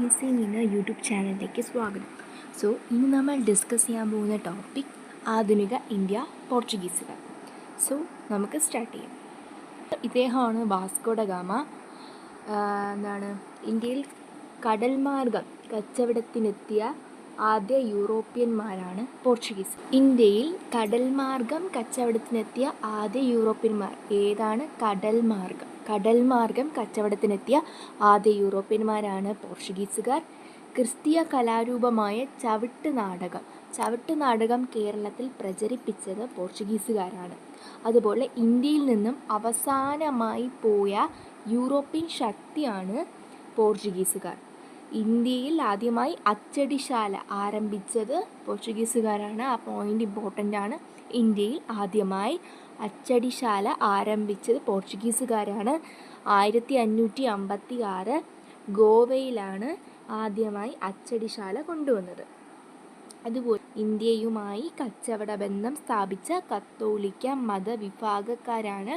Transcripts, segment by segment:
Amazing എന്ന YouTube ചാനലിലേക്ക് സ്വാഗതം. ഇന്ന് നമ്മൾ ഡിസ്കസ് ചെയ്യാൻ പോകുന്ന ടോപ്പിക് ആധുനിക ഇന്ത്യ പോർച്ചുഗീസുകാർ. നമുക്ക് സ്റ്റാർട്ട് ചെയ്യാം. ഇദ്ദേഹമാണ് വാസ്കോ ഡ ഗാമ. ഇന്ത്യയിൽ കടൽ മാർഗം കച്ചവടത്തിനെത്തിയ ആദ്യ യൂറോപ്യന്മാരാണ് പോർച്ചുഗീസ്. ഇന്ത്യയിൽ കടൽ മാർഗം കച്ചവടത്തിനെത്തിയ ആദ്യ യൂറോപ്യന്മാർ ഏതാണ്? കടൽ മാർഗം കച്ചവടത്തിനെത്തിയ ആദ്യ യൂറോപ്യന്മാരാണ് പോർച്ചുഗീസുകാർ. ക്രിസ്തീയ കലാരൂപമായ ചവിട്ട് നാടകം കേരളത്തിൽ പ്രചരിപ്പിച്ചത് പോർച്ചുഗീസുകാരാണ്. അതുപോലെ ഇന്ത്യയിൽ നിന്നും അവസാനമായി പോയ യൂറോപ്യൻ ശക്തിയാണ് പോർച്ചുഗീസുകാർ. ഇന്ത്യയിൽ ആദ്യമായി അച്ചടിശാല ആരംഭിച്ചത് പോർച്ചുഗീസുകാരാണ്. ആ പോയിൻ്റ് ഇമ്പോർട്ടൻ്റ് ആണ്. ഇന്ത്യയിൽ ആദ്യമായി അച്ചടിശാല ആരംഭിച്ചത് പോർച്ചുഗീസുകാരാണ്. 1556 ഗോവയിലാണ് ആദ്യമായി അച്ചടിശാല കൊണ്ടുവന്നത്. അതുപോലെ ഇന്ത്യയുമായി കച്ചവട ബന്ധം സ്ഥാപിച്ച കത്തോലിക്ക മതവിഭാഗക്കാരാണ്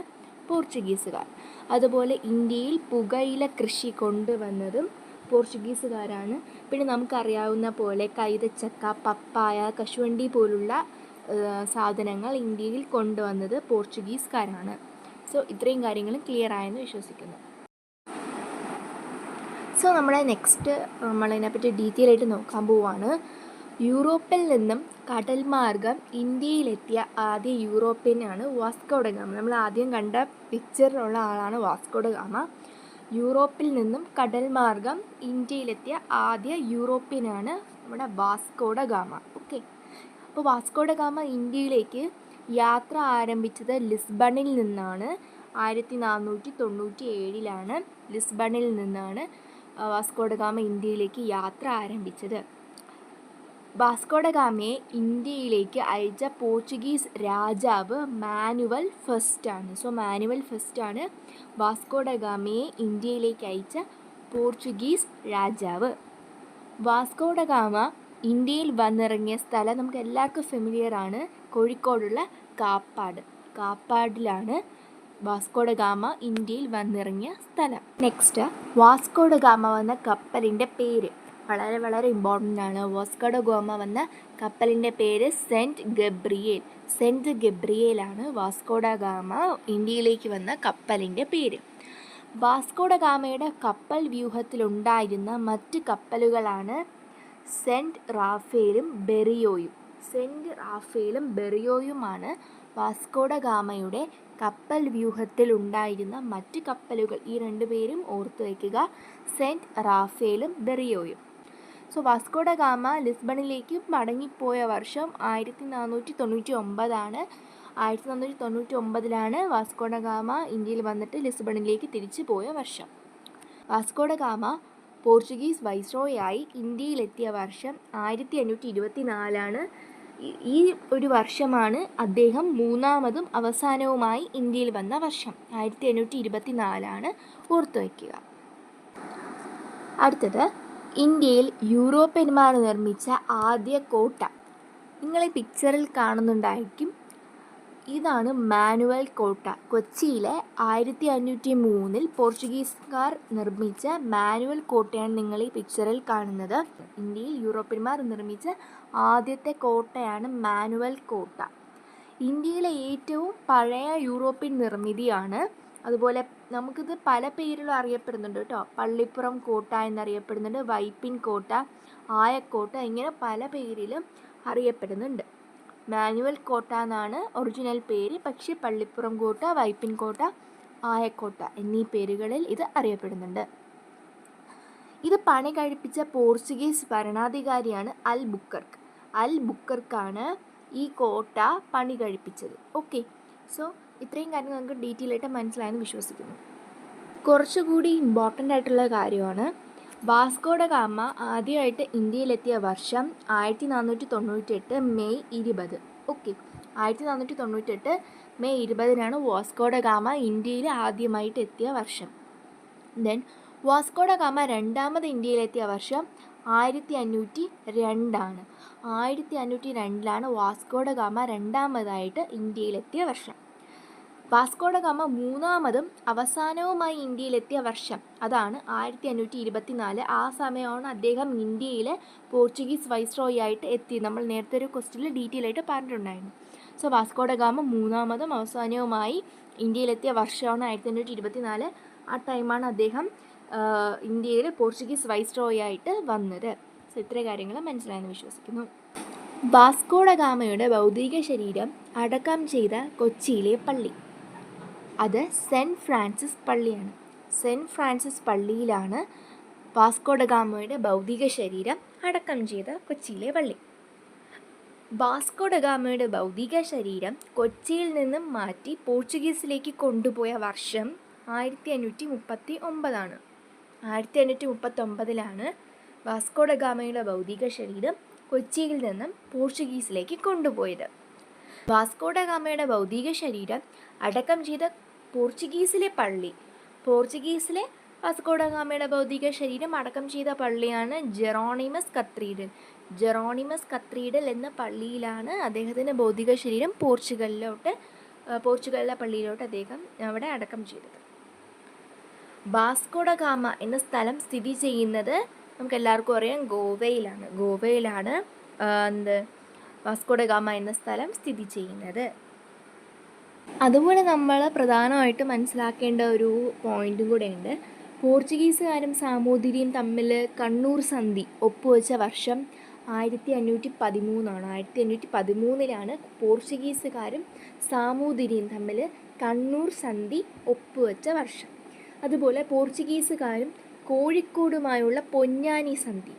പോർച്ചുഗീസുകാർ. അതുപോലെ ഇന്ത്യയിൽ പുകയില കൃഷി കൊണ്ടുവന്നതും പോർച്ചുഗീസുകാരാണ്. പിന്നെ നമുക്കറിയാവുന്ന പോലെ കൈതച്ചക്ക, പപ്പായ, കശുവണ്ടി പോലുള്ള സാധനങ്ങൾ ഇന്ത്യയിൽ കൊണ്ടുവന്നത് പോർച്ചുഗീസുകാരാണ്. ഇത്രയും കാര്യങ്ങൾ ക്ലിയർ ആയെന്ന് വിശ്വസിക്കുന്നു. നമ്മുടെ നെക്സ്റ്റ് നമ്മളതിനെപ്പറ്റി ഡീറ്റെയിൽ ആയിട്ട് നോക്കാൻ പോവുകയാണ്. യൂറോപ്പിൽ നിന്നും കടൽ മാർഗം ഇന്ത്യയിലെത്തിയ ആദ്യ യൂറോപ്യനാണ് വാസ്കോ ഡ ഗാമ. നമ്മൾ ആദ്യം കണ്ട പിക്ചറിലുള്ള ആളാണ് വാസ്കോ ഡ ഗാമ. യൂറോപ്പിൽ നിന്നും കടൽ മാർഗം ഇന്ത്യയിലെത്തിയ ആദ്യ യൂറോപ്യനാണ് നമ്മുടെ വാസ്കോ ഡ ഗാമ. ഓക്കെ, അപ്പോൾ വാസ്കോ ഡ ഗാമ ഇന്ത്യയിലേക്ക് യാത്ര ആരംഭിച്ചത് ലിസ്ബണിൽ നിന്നാണ്. 1497 ലിസ്ബണിൽ നിന്നാണ് വാസ്കോ ഡ ഗാമ ഇന്ത്യയിലേക്ക് യാത്ര ആരംഭിച്ചത്. വാസ്കോ ഡ ഗാമയെ ഇന്ത്യയിലേക്ക് അയച്ച പോർച്ചുഗീസ് രാജാവ് മാനുവൽ ഫസ്റ്റ് ആണ്. മാനുവൽ ഫസ്റ്റ് ആണ് വാസ്കോ ഡ ഗാമയെ ഇന്ത്യയിലേക്ക് അയച്ച പോർച്ചുഗീസ് രാജാവ്. വാസ്കോ ഡ ഗാമ ഇന്ത്യയിൽ വന്നിറങ്ങിയ സ്ഥലം നമുക്ക് എല്ലാവർക്കും ഫെമിലിയർ ആണ്. കോഴിക്കോടുള്ള കാപ്പാടിലാണ് വാസ്കോ ഡ ഗാമ ഇന്ത്യയിൽ വന്നിറങ്ങിയ സ്ഥലം. നെക്സ്റ്റ്, വാസ്കോ ഡ ഗാമ വന്ന കപ്പലിൻ്റെ പേര് വളരെ വളരെ ഇമ്പോർട്ടൻ്റ് ആണ്. വാസ്കോ ഡ ഗാമ വന്ന കപ്പലിൻ്റെ പേര് സെൻറ്റ് ഗബ്രിയേൽ ആണ് വാസ്കോ ഡ ഗാമ ഇന്ത്യയിലേക്ക് വന്ന കപ്പലിൻ്റെ പേര്. വാസ്കോ ഡ ഗാമയുടെ കപ്പൽ വ്യൂഹത്തിലുണ്ടായിരുന്ന മറ്റ് കപ്പലുകളാണ് സെൻറ്റ് റാഫേലും ബെറിയോയുമാണ് വാസ്കോ ഡ ഗാമയുടെ കപ്പൽ വ്യൂഹത്തിൽ ഉണ്ടായിരുന്ന മറ്റ് കപ്പലുകൾ. ഈ രണ്ട് പേരും ഓർത്തു വയ്ക്കുക, സെൻറ്റ് റാഫേലും ബെറിയോയും. വാസ്കോ ഡ ഗാമ ലിസ്ബണിലേക്ക് മടങ്ങിപ്പോയ വർഷം 1499 1499 വാസ്കോ ഡ ഗാമ ഇന്ത്യയിൽ വന്നിട്ട് ലിസ്ബണിലേക്ക് തിരിച്ചു പോയ വർഷം. വാസ്കോ ഡ ഗാമ പോർച്ചുഗീസ് വൈസ്രോയായി ഇന്ത്യയിലെത്തിയ വർഷം 1524. ഈ ഒരു വർഷമാണ് അദ്ദേഹം മൂന്നാമതും അവസാനവുമായി ഇന്ത്യയിൽ വന്ന വർഷം. 1524 ഓർത്തു വയ്ക്കുക. അടുത്തത്, ഇന്ത്യയിൽ യൂറോപ്യന്മാർ നിർമ്മിച്ച ആദ്യ കോട്ട. നിങ്ങൾ ഈ പിക്ചറിൽ കാണുന്നുണ്ടായിരിക്കും, ഇതാണ് മാനുവൽ കോട്ട. കൊച്ചിയിലെ 1503 പോർച്ചുഗീസുകാർ നിർമ്മിച്ച മാനുവൽ കോട്ടയാണ് നിങ്ങൾ ഈ പിക്ചറിൽ കാണുന്നത്. ഇന്ത്യയിൽ യൂറോപ്യന്മാർ നിർമ്മിച്ച ആദ്യത്തെ കോട്ടയാണ് മാനുവൽ കോട്ട. ഇന്ത്യയിലെ ഏറ്റവും പഴയ യൂറോപ്യൻ നിർമ്മിതിയാണ്. അതുപോലെ നമുക്കിത് പല പേരിലും അറിയപ്പെടുന്നുണ്ട് കേട്ടോ. പള്ളിപ്പുറം കോട്ട എന്നറിയപ്പെടുന്നുണ്ട്, വൈപ്പിൻ കോട്ട, ആയക്കോട്ട, ഇങ്ങനെ പല പേരിലും അറിയപ്പെടുന്നുണ്ട്. മാനുവൽ കോട്ട എന്നാണ് ഒറിജിനൽ പേര്, പക്ഷേ പള്ളിപ്പുറം കോട്ട, വൈപ്പിൻ കോട്ട, ആയക്കോട്ട എന്നീ പേരുകളിൽ ഇത് അറിയപ്പെടുന്നുണ്ട്. ഇത് പണി കഴിപ്പിച്ച പോർച്ചുഗീസ് ഭരണാധികാരിയാണ് അൽ ബുക്കർക്കാണ് ഈ കോട്ട പണി കഴിപ്പിച്ചത്. ഓക്കെ, ഇത്രയും കാര്യങ്ങൾ നമുക്ക് ഡീറ്റെയിൽ ആയിട്ട് മനസ്സിലായെന്ന് വിശ്വസിക്കുന്നു. കുറച്ചുകൂടി ഇമ്പോർട്ടൻ്റ് ആയിട്ടുള്ള കാര്യമാണ്, വാസ്കോ ഡ ഗാമ ആദ്യമായിട്ട് ഇന്ത്യയിലെത്തിയ വർഷം 1498 May 20. Okay, 1498 May 20 Vasco da Gama ഇന്ത്യയിൽ ആദ്യമായിട്ട് എത്തിയ വർഷം. ദെൻ വാസ്കോ ഡ ഗാമ രണ്ടാമത് ഇന്ത്യയിലെത്തിയ വർഷം 1502. 1502 വാസ്കോ ഡ ഗാമ രണ്ടാമതായിട്ട് ഇന്ത്യയിലെത്തിയ വർഷം. വാസ്കോഡ ഗാമ മൂന്നാമതും അവസാനവുമായി ഇന്ത്യയിലെത്തിയ വർഷം അതാണ് 1524. ആ സമയമാണ് അദ്ദേഹം ഇന്ത്യയിൽ പോർച്ചുഗീസ് വൈസ്രോയി ആയിട്ട് എത്തി. നമ്മൾ നേരത്തെ ഒരു ക്വസ്റ്റ്യനിൽ ഡീറ്റെയിൽ ആയിട്ട് പറഞ്ഞിട്ടുണ്ടായിരുന്നു. സോ വാസ്കോഡ ഗാമ മൂന്നാമതും അവസാനവുമായി ഇന്ത്യയിലെത്തിയ വർഷമാണ് 1524. ആ ടൈമാണ് അദ്ദേഹം ഇന്ത്യയിൽ പോർച്ചുഗീസ് വൈസ്രോയി ആയിട്ട് വന്നത്. സോ ഇത്രയും കാര്യങ്ങൾ മനസ്സിലായെന്ന് വിശ്വസിക്കുന്നു. വാസ്കോഡ ഗാമയുടെ ഭൗതിക ശരീരം അടക്കം ചെയ്ത കൊച്ചിയിലെ പള്ളി അത് സെൻറ്റ് ഫ്രാൻസിസ് പള്ളിയാണ്. സെൻറ്റ് ഫ്രാൻസിസ് പള്ളിയിലാണ് വാസ്കോഡ ഗാമയുടെ ഭൗതിക ശരീരം അടക്കം ചെയ്ത കൊച്ചിയിലെ പള്ളി. വാസ്കോഡ ഗാമയുടെ ഭൗതിക ശരീരം കൊച്ചിയിൽ നിന്നും മാറ്റി പോർച്ചുഗീസിലേക്ക് കൊണ്ടുപോയ വർഷം 1539. 1539 വാസ്കോഡ ഗാമയുടെ ഭൗതിക ശരീരം കൊച്ചിയിൽ നിന്നും പോർച്ചുഗീസിലേക്ക് കൊണ്ടുപോയത്. വാസ്കോഡ ഗാമയുടെ ഭൗതിക ശരീരം അടക്കം ചെയ്ത പോർച്ചുഗീസിലെ പള്ളി, പോർച്ചുഗീസിലെ വാസ്കോഡ ഗാമയുടെ ഭൗതിക ശരീരം അടക്കം ചെയ്ത പള്ളിയാണ് ജെറോണിമസ് കത്തീഡ്രൽ. ജെറോണിമസ് കത്തീഡ്രൽ എന്ന പള്ളിയിലാണ് അദ്ദേഹത്തിൻ്റെ ഭൗതിക ശരീരം പോർച്ചുഗലിലെ പള്ളിയിലോട്ട് അദ്ദേഹം അവിടെ അടക്കം ചെയ്തത്. വാസ്കോഡ ഗാമ എന്ന സ്ഥലം സ്ഥിതി ചെയ്യുന്നത് നമുക്ക് എല്ലാവർക്കും അറിയാം ഗോവയിലാണ് വാസ്കോഡ ഗാമ എന്ന സ്ഥലം സ്ഥിതി ചെയ്യുന്നത്. അതുപോലെ നമ്മൾ പ്രധാനമായിട്ട് മനസ്സിലാക്കേണ്ട ഒരു പോയിന്റും കൂടെ ഉണ്ട്. പോർച്ചുഗീസുകാരും സാമൂതിരിയും തമ്മിൽ കണ്ണൂർ സന്ധി ഒപ്പുവെച്ച വർഷം 1513. 1513 പോർച്ചുഗീസുകാരും സാമൂതിരിയും തമ്മിൽ കണ്ണൂർ സന്ധി ഒപ്പുവെച്ച വർഷം. അതുപോലെ പോർച്ചുഗീസുകാരും കോഴിക്കോടുമായുള്ള പൊന്നാനി സന്ധി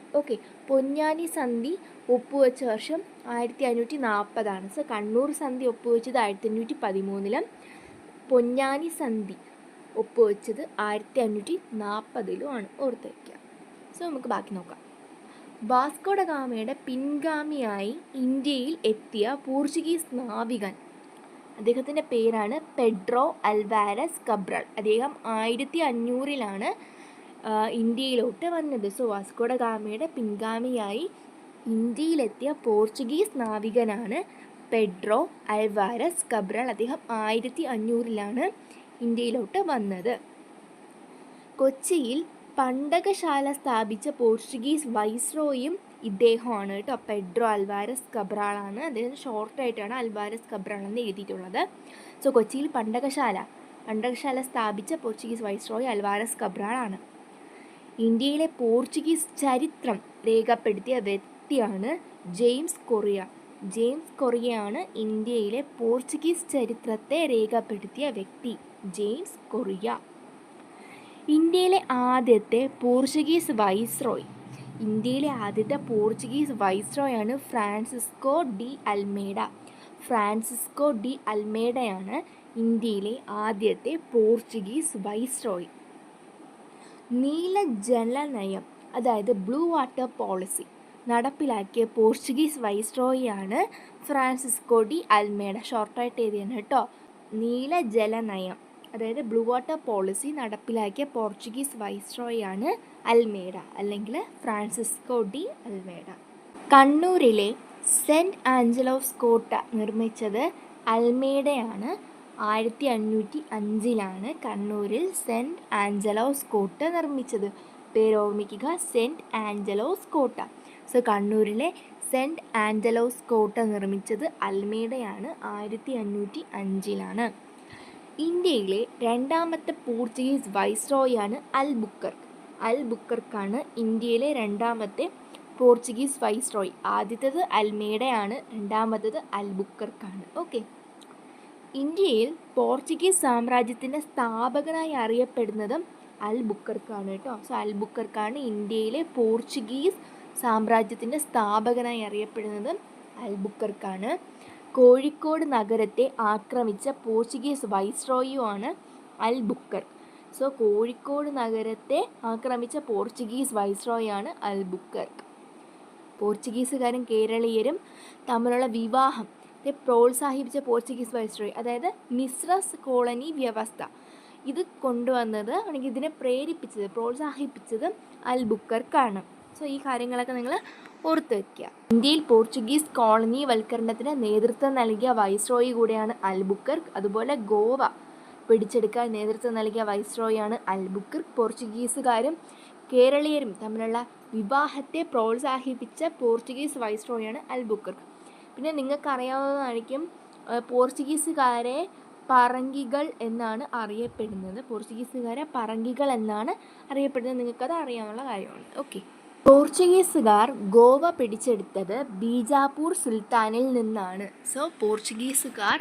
ഒപ്പുവെച്ച വർഷം 1540. സോ കണ്ണൂർ സന്ധി ഒപ്പുവെച്ചത് 1513, പൊന്നാനി സന്ധി ഒപ്പുവെച്ചത് 1540 ഓർത്ത് വയ്ക്കുക. സോ നമുക്ക് ബാക്കി നോക്കാം. വാസ്കോഡ ഗാമയുടെ പിൻഗാമിയായി ഇന്ത്യയിൽ എത്തിയ പോർച്ചുഗീസ് നാവികൻ, അദ്ദേഹത്തിൻ്റെ പേരാണ് പെഡ്രോ അൽവാരസ് കബ്രാൾ. അദ്ദേഹം 1500 ഇന്ത്യയിലോട്ട് വന്നത്. സോ വാസ്കോഡ ഗാമയുടെ പിൻഗാമിയായി ഇന്ത്യയിലെത്തിയ പോർച്ചുഗീസ് നാവികനാണ് പെഡ്രോ അൽവാരസ് കബ്രാൾ. അദ്ദേഹം 1500 ഇന്ത്യയിലോട്ട് വന്നത്. കൊച്ചിയിൽ പണ്ടകശാല സ്ഥാപിച്ച പോർച്ചുഗീസ് വൈസ്രോയും ഇദ്ദേഹമാണ് കേട്ടോ. പെഡ്രോ അൽവാരസ് കബ്രാളാണ്. അദ്ദേഹം ഷോർട്ടായിട്ടാണ് അൽവാരസ് കബ്രാൾ എന്ന് എഴുതിയിട്ടുള്ളത്. സോ കൊച്ചിയിൽ പണ്ടകശാല സ്ഥാപിച്ച പോർച്ചുഗീസ് വൈസ്രോയി അൽവാരസ് കബ്രാളാണ്. ഇന്ത്യയിലെ പോർച്ചുഗീസ് ചരിത്രം രേഖപ്പെടുത്തിയ വ്യക്തിയാണ് ജെയിംസ് കൊറിയയാണ് ഇന്ത്യയിലെ പോർച്ചുഗീസ് ചരിത്രത്തെ രേഖപ്പെടുത്തിയ വ്യക്തി ജെയിംസ് കൊറിയ. ഇന്ത്യയിലെ ആദ്യത്തെ പോർച്ചുഗീസ് വൈസ്രോയാണ് ഫ്രാൻസിസ്കോ ഡി അൽമേഡയാണ് ഇന്ത്യയിലെ ആദ്യത്തെ പോർച്ചുഗീസ് വൈസ്രോയി. നീലജല നയം, അതായത് ബ്ലൂ വാട്ടർ പോളിസി നടപ്പിലാക്കിയ പോർച്ചുഗീസ് വൈസ്രോയിയാണ് ഫ്രാൻസിസ്കോ ഡി അൽമേഡ. ഷോർട്ടായിട്ട് എഴുതിയാണ് കേട്ടോ. നീലജല നയം, അതായത് ബ്ലൂ വാട്ടർ പോളിസി നടപ്പിലാക്കിയ പോർച്ചുഗീസ് വൈസ്രോയിയാണ് അൽമേഡ അല്ലെങ്കിൽ ഫ്രാൻസിസ്കോ ഡി അൽമേഡ. കണ്ണൂരിലെ സെൻറ്റ് ആഞ്ചലോസ് കോട്ട നിർമ്മിച്ചത് അൽമേഡയാണ്. 1505 കണ്ണൂരിൽ സെൻറ്റ് ആഞ്ചലോസ് കോട്ട നിർമ്മിച്ചത്. പേരോർമ്മിക്കുക, സെൻറ്റ് ആഞ്ചലോസ് കോട്ട. സോ കണ്ണൂരിലെ സെൻറ്റ് ആഞ്ചലോസ് കോട്ട നിർമ്മിച്ചത് അൽമേഡയാണ്. 1505. ഇന്ത്യയിലെ രണ്ടാമത്തെ പോർച്ചുഗീസ് വൈസ്രോയാണ് അൽബുക്കർക്കാണ് ഇന്ത്യയിലെ രണ്ടാമത്തെ പോർച്ചുഗീസ് വൈസ്രോയി. ആദ്യത്തേത് അൽമേഡയാണ്, രണ്ടാമത്തേത് അൽബുക്കർക്കാണ്. ഓക്കെ. ഇന്ത്യയിൽ പോർച്ചുഗീസ് സാമ്രാജ്യത്തിൻ്റെ സ്ഥാപകനായി അറിയപ്പെടുന്നതും അൽബുക്കർക്കാണ് കേട്ടോ. സോ അൽബുക്കർക്കാണ് ഇന്ത്യയിലെ പോർച്ചുഗീസ് സാമ്രാജ്യത്തിൻ്റെ സ്ഥാപകനായി അറിയപ്പെടുന്നതും അൽബുക്കർക്കാണ്. കോഴിക്കോട് നഗരത്തെ ആക്രമിച്ച പോർച്ചുഗീസ് വൈസ്രോയിയുമാണ് അൽബുക്കർക്ക്. സോ കോഴിക്കോട് നഗരത്തെ ആക്രമിച്ച പോർച്ചുഗീസ് വൈസ്രോയിയാണ് അൽബുക്കർക്ക്. പോർച്ചുഗീസുകാരും കേരളീയരും തമ്മിലുള്ള വിവാഹത്തെ പ്രോത്സാഹിപ്പിച്ച പോർച്ചുഗീസ് വൈസ്രോയി, അതായത് മിശ്രസ് കോളനി വ്യവസ്ഥ, ഇത് കൊണ്ടുവന്നത് അല്ലെങ്കിൽ ഇതിനെ പ്രോത്സാഹിപ്പിച്ചത് അൽബുക്കർക്കാണ്. സോ ഈ കാര്യങ്ങളൊക്കെ നിങ്ങൾ ഓർത്ത് വയ്ക്കുക. ഇന്ത്യയിൽ പോർച്ചുഗീസ് കോളനി വൽക്കരണത്തിന് നേതൃത്വം നൽകിയ വൈസ്രോയി കൂടെയാണ് അൽബുക്കർക്ക്. അതുപോലെ ഗോവ പിടിച്ചെടുക്കാൻ നേതൃത്വം നൽകിയ വൈസ്രോയാണ് അൽബുക്കർക്ക്. പോർച്ചുഗീസുകാരും കേരളീയരും തമ്മിലുള്ള വിവാഹത്തെ പ്രോത്സാഹിപ്പിച്ച പോർച്ചുഗീസ് വൈസ്രോയാണ് അൽബുക്കർക്ക്. പിന്നെ നിങ്ങൾക്കറിയാവുന്നതായിരിക്കും പോർച്ചുഗീസുകാരെ പറങ്കികൾ എന്നാണ് അറിയപ്പെടുന്നത്. നിങ്ങൾക്കത് അറിയാവുന്ന കാര്യമാണ്. ഓക്കെ. പോർച്ചുഗീസുകാർ ഗോവ പിടിച്ചെടുത്തത് ബീജാപ്പൂർ സുൽത്താനിൽ നിന്നാണ്. പോർച്ചുഗീസുകാർ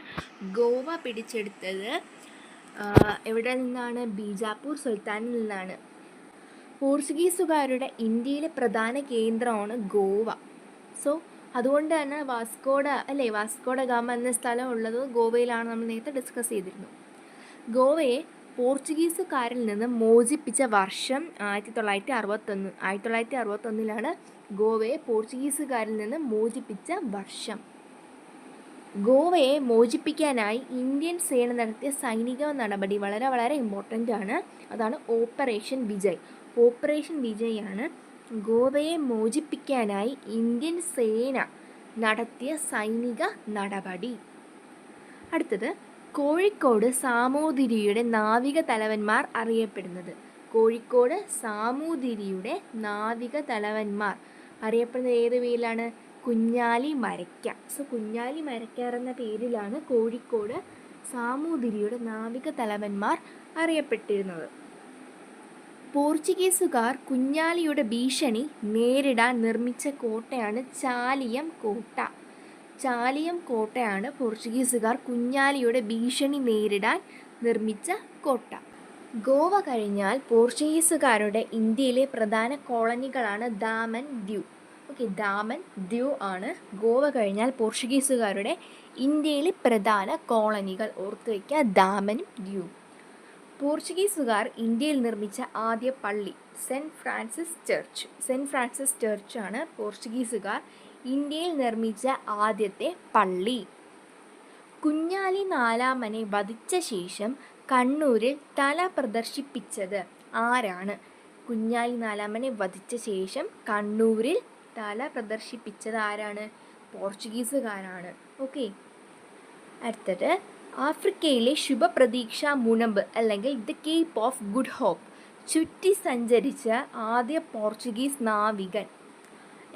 ഗോവ പിടിച്ചെടുത്തത് എവിടെ നിന്നാണ്? ബീജാപ്പൂർ സുൽത്താനിൽ നിന്നാണ്. പോർച്ചുഗീസുകാരുടെ ഇന്ത്യയിലെ പ്രധാന കേന്ദ്രമാണ് ഗോവ. അതുകൊണ്ട് തന്നെ വാസ്കോഡ ഗാമ എന്ന സ്ഥലം ഉള്ളത് ഗോവയിലാണ്. നമ്മൾ നേരത്തെ ഡിസ്കസ് ചെയ്തിരുന്നു. ഗോവയെ പോർച്ചുഗീസുകാരിൽ നിന്ന് മോചിപ്പിച്ച വർഷം 1961. 1961 ഗോവയെ പോർച്ചുഗീസുകാരിൽ നിന്ന് മോചിപ്പിച്ച വർഷം. ഗോവയെ മോചിപ്പിക്കാനായി ഇന്ത്യൻ സേന നടത്തിയ സൈനിക നടപടി വളരെ വളരെ ഇമ്പോർട്ടൻ്റ് ആണ്. അതാണ് ഓപ്പറേഷൻ വിജയ്. ഓപ്പറേഷൻ വിജയ് ആണ് ഗോവയെ മോചിപ്പിക്കാനായി ഇന്ത്യൻ സേന നടത്തിയ സൈനിക നടപടി. അടുത്തത് കോഴിക്കോട് സാമൂതിരിയുടെ നാവിക തലവന്മാർ അറിയപ്പെടുന്നത്. കോഴിക്കോട് സാമൂതിരിയുടെ നാവിക തലവന്മാർ അറിയപ്പെടുന്നത് ഏത് പേരിലാണ്? കുഞ്ഞാലി മരയ്ക്ക. കുഞ്ഞാലി മരയ്ക്കാർ എന്ന പേരിലാണ് കോഴിക്കോട് സാമൂതിരിയുടെ നാവിക തലവന്മാർ അറിയപ്പെട്ടിരുന്നത്. പോർച്ചുഗീസുകാർ കുഞ്ഞാലിയുടെ ഭീഷണി നേരിടാൻ നിർമ്മിച്ച കോട്ടയാണ് ചാലിയം കോട്ട. ചാലിയം കോട്ടയാണ് പോർച്ചുഗീസുകാർ കുഞ്ഞാലിയുടെ ഭീഷണി നേരിടാൻ നിർമ്മിച്ച കോട്ട. ഗോവ കഴിഞ്ഞാൽ പോർച്ചുഗീസുകാരുടെ ഇന്ത്യയിലെ പ്രധാന കോളനികളാണ് ദാമൻ, ദ്യൂ. ദാമൻ, ദ്യൂ ആണ് ഗോവ കഴിഞ്ഞാൽ പോർച്ചുഗീസുകാരുടെ ഇന്ത്യയിലെ പ്രധാന കോളനികൾ. ഓർത്തു വയ്ക്കുക, ദാമനും ദ്യൂ. പോർച്ചുഗീസുകാർ ഇന്ത്യയിൽ നിർമ്മിച്ച ആദ്യ പള്ളി സെൻറ്റ് ഫ്രാൻസിസ് ചർച്ച് ആണ് പോർച്ചുഗീസുകാർ ഇന്ത്യയിൽ നിർമ്മിച്ച ആദ്യത്തെ പള്ളി. കുഞ്ഞാലി നാലാമനെ വധിച്ച ശേഷം കണ്ണൂരിൽ തല പ്രദർശിപ്പിച്ചത് ആരാണ്? കുഞ്ഞാലി നാലാമനെ വധിച്ച ശേഷം കണ്ണൂരിൽ തല പ്രദർശിപ്പിച്ചത് ആരാണ്? പോർച്ചുഗീസുകാരാണ്. ഓക്കെ. അടുത്തത് ആഫ്രിക്കയിലെ ശുഭപ്രതീക്ഷ മുനമ്പ് അല്ലെങ്കിൽ the Cape of Good Hope ചുറ്റി സഞ്ചരിച്ച ആദ്യ പോർച്ചുഗീസ് നാവികൻ.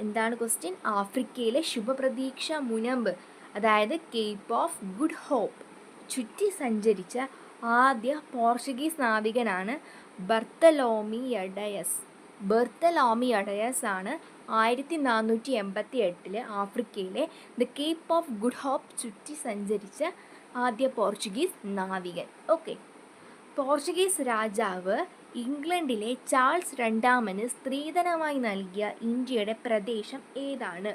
എന്താണ് ക്വസ്റ്റ്യൻ? ആഫ്രിക്കയിലെ ശുഭപ്രതീക്ഷ മുനമ്പ്, അതായത് കേപ്പ് ഓഫ് ഗുഡ് ഹോപ്പ് ചുറ്റി സഞ്ചരിച്ച ആദ്യ പോർച്ചുഗീസ് നാവികനാണ് ബർത്തലോമിയഡയസ്. ആണ് 1488 ആഫ്രിക്കയിലെ the Cape of Good Hope ചുറ്റി സഞ്ചരിച്ച ആദ്യ പോർച്ചുഗീസ് നാവികൻ. ഓക്കെ. പോർച്ചുഗീസ് രാജാവ് ഇംഗ്ലണ്ടിലെ ചാൾസ് രണ്ടാമന് സ്ത്രീധനമായി നൽകിയ ഇന്ത്യയുടെ പ്രദേശം ഏതാണ്?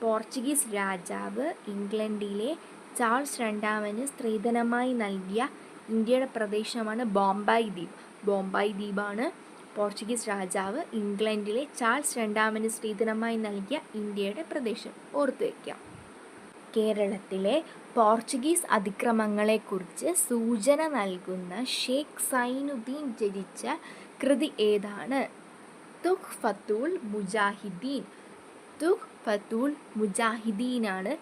പോർച്ചുഗീസ് രാജാവ് ഇംഗ്ലണ്ടിലെ ചാൾസ് രണ്ടാമന് സ്ത്രീധനമായി നൽകിയ ഇന്ത്യയുടെ പ്രദേശമാണ് ബോംബായി ദ്വീപ്. ബോംബായി ദ്വീപാണ് പോർച്ചുഗീസ് രാജാവ് ഇംഗ്ലണ്ടിലെ ചാൾസ് രണ്ടാമന് സ്ത്രീധനമായി നൽകിയ ഇന്ത്യയുടെ പ്രദേശം. ഓർത്തു വയ്ക്കാം. കേരളത്തിലെ പോർച്ചുഗീസ് അതിക്രമങ്ങളെക്കുറിച്ച് സൂചന നൽകുന്ന ഷേഖ് സൈനുദ്ദീൻ രചിച്ച കൃതി ഏതാണ്? തുഹ്ഫത്തുൽ മുജാഹിദീനാണ്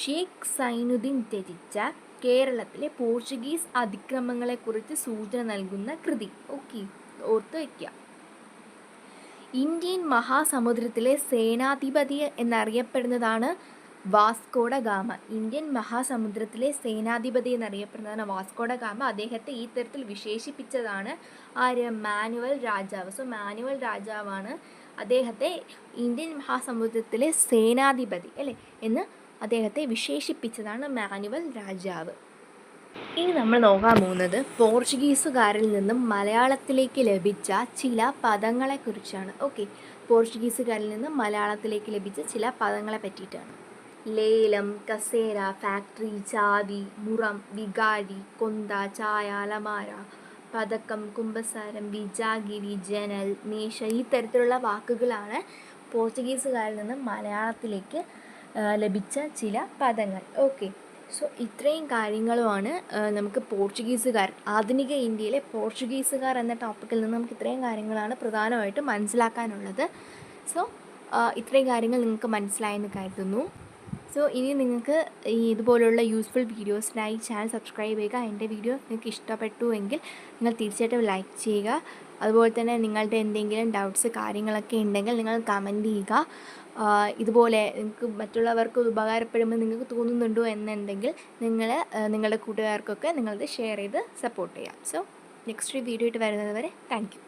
ഷേഖ് സൈനുദ്ദീൻ രചിച്ച കേരളത്തിലെ പോർച്ചുഗീസ് അതിക്രമങ്ങളെക്കുറിച്ച് സൂചന നൽകുന്ന കൃതി. ഓക്കെ, ഓർത്ത് വയ്ക്കുക. ഇന്ത്യൻ മഹാസമുദ്രത്തിലെ സേനാധിപതി എന്നറിയപ്പെടുന്നതാണ് വാസ്കോഡ ഗാമ. ഇന്ത്യൻ മഹാസമുദ്രത്തിലെ സേനാധിപതി എന്നറിയപ്പെടുന്നതാണ് വാസ്കോഡ ഗാമ. അദ്ദേഹത്തെ ഈ തരത്തിൽ വിശേഷിപ്പിച്ചതാണ് ആര്? മാനുവൽ രാജാവ്. മാനുവൽ രാജാവാണ് അദ്ദേഹത്തെ ഇന്ത്യൻ മഹാസമുദ്രത്തിലെ സേനാധിപതി എന്ന് അദ്ദേഹത്തെ വിശേഷിപ്പിച്ചതാണ് മാനുവൽ രാജാവ്. ഇനി നമ്മൾ നോക്കാൻ പോകുന്നത് പോർച്ചുഗീസുകാരിൽ നിന്നും മലയാളത്തിലേക്ക് ലഭിച്ച ചില പദങ്ങളെക്കുറിച്ചാണ്. ഓക്കെ, പോർച്ചുഗീസുകാരിൽ നിന്നും മലയാളത്തിലേക്ക് ലഭിച്ച ചില പദങ്ങളെ പറ്റിയിട്ടാണ്. ലേലം, കസേര, ഫാക്ടറി, ചാവി, മുറം, വികാരി, കൊന്ത, ചായ, അലമാര, പതക്കം, കുമ്പസാരം, വിജാഗിരി, ജനൽ, മേശ, ഈ തരത്തിലുള്ള വാക്കുകളാണ് പോർച്ചുഗീസുകാരിൽ നിന്നും മലയാളത്തിലേക്ക് ലഭിച്ച ചില പദങ്ങൾ. ഓക്കെ, ഇത്രയും കാര്യങ്ങളുമാണ് നമുക്ക് ആധുനിക ഇന്ത്യയിലെ പോർച്ചുഗീസുകാർ എന്ന ടോപ്പിക്കിൽ നിന്ന് നമുക്ക് ഇത്രയും കാര്യങ്ങളാണ് പ്രധാനമായിട്ടും മനസ്സിലാക്കാനുള്ളത്. ഇത്രയും കാര്യങ്ങൾ നിങ്ങൾക്ക് മനസ്സിലായെന്ന് കരുതുന്നു. സോ ഇനി നിങ്ങൾക്ക് ഈ ഇതുപോലുള്ള യൂസ്ഫുൾ വീഡിയോസിനായി ചാനൽ സബ്സ്ക്രൈബ് ചെയ്യുക. എൻ്റെ വീഡിയോ നിങ്ങൾക്ക് ഇഷ്ടപ്പെട്ടു എങ്കിൽ നിങ്ങൾ തീർച്ചയായിട്ടും ലൈക്ക് ചെയ്യുക. അതുപോലെ തന്നെ നിങ്ങളുടെ എന്തെങ്കിലും ഡൗട്ട്സ് കാര്യങ്ങളൊക്കെ ഉണ്ടെങ്കിൽ നിങ്ങൾ കമൻറ്റ് ചെയ്യുക. ഇതുപോലെ നിങ്ങൾക്ക് മറ്റുള്ളവർക്ക് ഉപകാരപ്പെടുമ്പോൾ നിങ്ങൾക്ക് തോന്നുന്നുണ്ടോ എന്നുണ്ടെങ്കിൽ നിങ്ങൾ നിങ്ങളുടെ കൂട്ടുകാർക്കൊക്കെ നിങ്ങളത് ഷെയർ ചെയ്ത് സപ്പോർട്ട് ചെയ്യാം. സോ നെക്സ്റ്റ് വീഡിയോ ആയിട്ട് വരുന്നത് വരെ താങ്ക് യു.